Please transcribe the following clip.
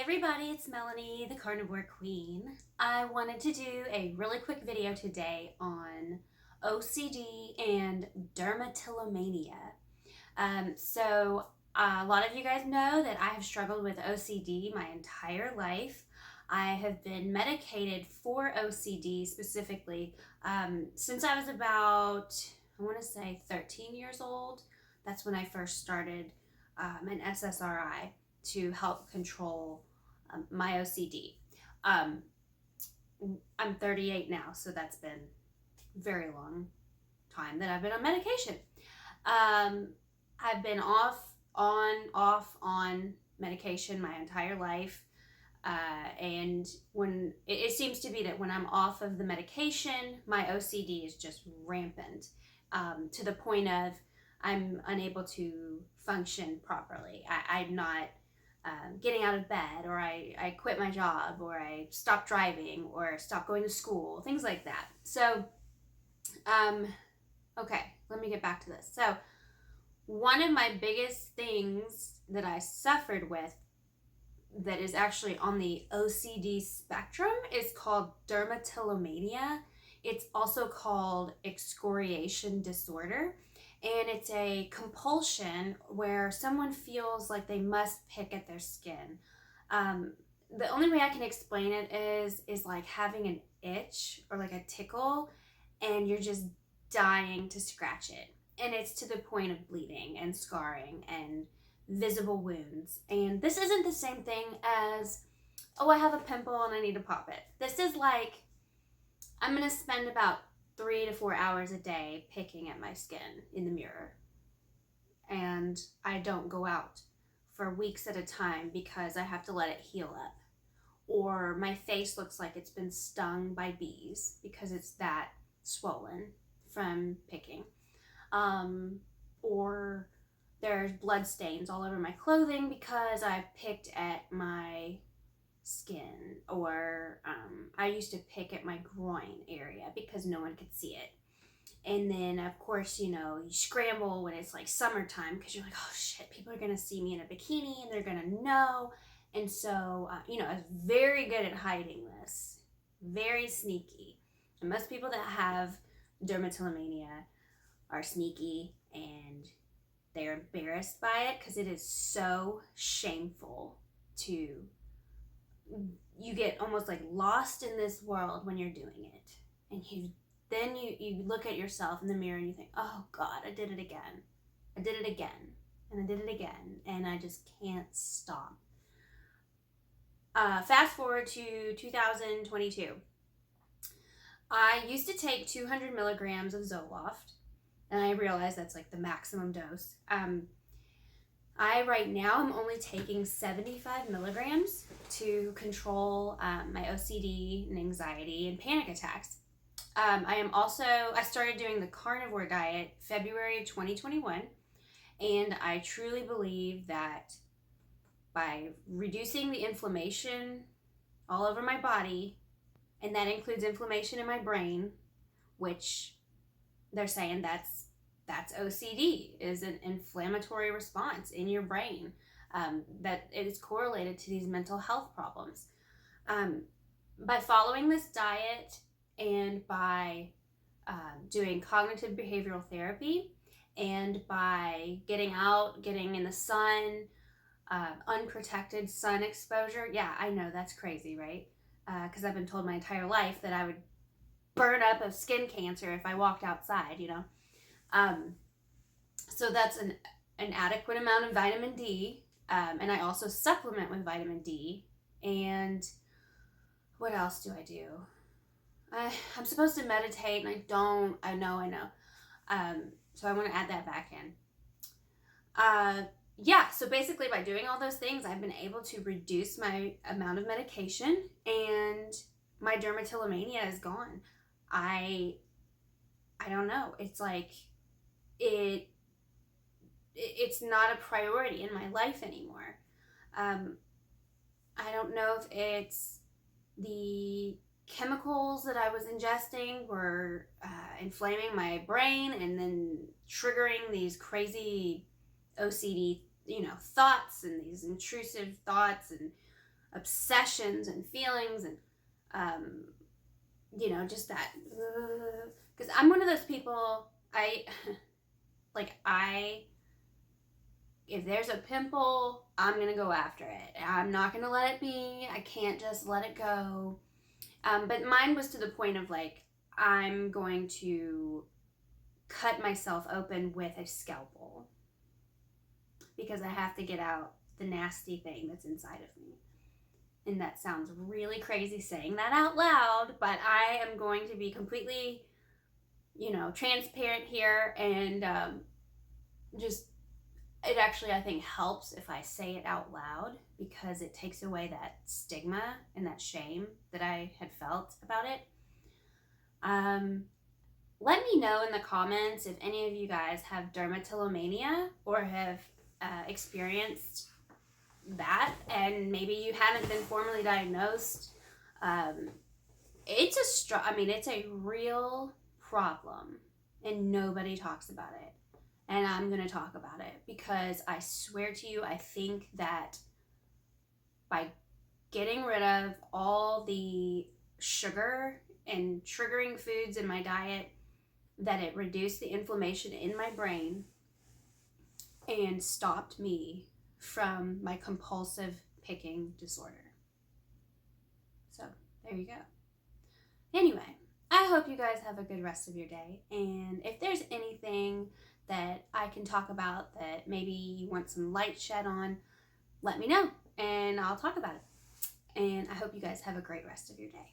Everybody, it's Melanie, the Carnivore Queen. I wanted to do a really quick video today on OCD and dermatillomania. A lot of you guys know that I have struggled with OCD my entire life. I have been medicated for OCD specifically since I was about, I want to say 13 years old. That's when I first started an SSRI to help control my OCD. I'm 38 now, so that's been a very long time that I've been on medication. I've been off on medication my entire life. And when it seems to be that when I'm off of the medication, my OCD is just rampant to the point of I'm unable to function properly. I'm not getting out of bed, or I quit my job, or I stop driving, or stop going to school, things like that. So, okay, let me get back to this. So, one of my biggest things that I suffered with that is actually on the OCD spectrum is called dermatillomania. It's also called excoriation disorder. And it's a compulsion where someone feels like they must pick at their skin. The only way I can explain it is like having an itch or like a tickle, and you're just dying to scratch it. And it's to the point of bleeding and scarring and visible wounds. And this isn't the same thing as, oh, I have a pimple and I need to pop it. This is like, I'm going to spend about 3 to 4 hours a day picking at my skin in the mirror. And I don't go out for weeks at a time because I have to let it heal up. Or my face looks like it's been stung by bees because it's that swollen from picking. Or there's blood stains all over my clothing because I picked at my skin. Or I used to pick at my groin area because no one could see it. And then of course, you scramble when it's like summertime because you're like, oh shit, people are gonna see me in a bikini and they're gonna know. And so I was very good at hiding this, very sneaky. And most people that have dermatillomania are sneaky and they're embarrassed by it because it is so shameful to, you get almost like lost in this world when you're doing it. And you look at yourself in the mirror and you think, oh God, I did it again. I did it again. And I did it again. And I just can't stop. Fast forward to 2022. I used to take 200 milligrams of Zoloft. And I realized that's like the maximum dose. Right now I'm only taking 75 milligrams to control my OCD and anxiety and panic attacks. I started doing the carnivore diet February of 2021, and I truly believe that by reducing the inflammation all over my body, and that includes inflammation in my brain, which they're saying that's OCD, is an inflammatory response in your brain, that it is correlated to these mental health problems. By following this diet and by doing cognitive behavioral therapy and by getting out, getting in the sun, unprotected sun exposure. Yeah, I know that's crazy, right? Because I've been told my entire life that I would burn up of skin cancer if I walked outside, So that's an adequate amount of vitamin D. And I also supplement with vitamin D. And what else do I do? I'm supposed to meditate, and I don't. I know. So I want to add that back in. So basically by doing all those things, I've been able to reduce my amount of medication, and my dermatillomania is gone. I don't know. It's like it's not a priority in my life anymore. I don't know if it's the chemicals that I was ingesting were inflaming my brain and then triggering these crazy OCD, thoughts and these intrusive thoughts, and obsessions and feelings and, just that. Because I'm one of those people, if there's a pimple, I'm going to go after it. I'm not going to let it be. I can't just let it go. But mine was to the point of I'm going to cut myself open with a scalpel because I have to get out the nasty thing that's inside of me. And that sounds really crazy saying that out loud, but I am going to be completely, transparent here, and it actually, I think, helps if I say it out loud because it takes away that stigma and that shame that I had felt about it. Let me know in the comments if any of you guys have dermatillomania or have experienced that, and maybe you haven't been formally diagnosed. It's a real problem, and nobody talks about it. And I'm going to talk about it because I swear to you, I think that by getting rid of all the sugar and triggering foods in my diet, that it reduced the inflammation in my brain and stopped me from my compulsive picking disorder. So there you go. Anyway, I hope you guys have a good rest of your day. And if there's anything that I can talk about that maybe you want some light shed on, let me know and I'll talk about it. And I hope you guys have a great rest of your day.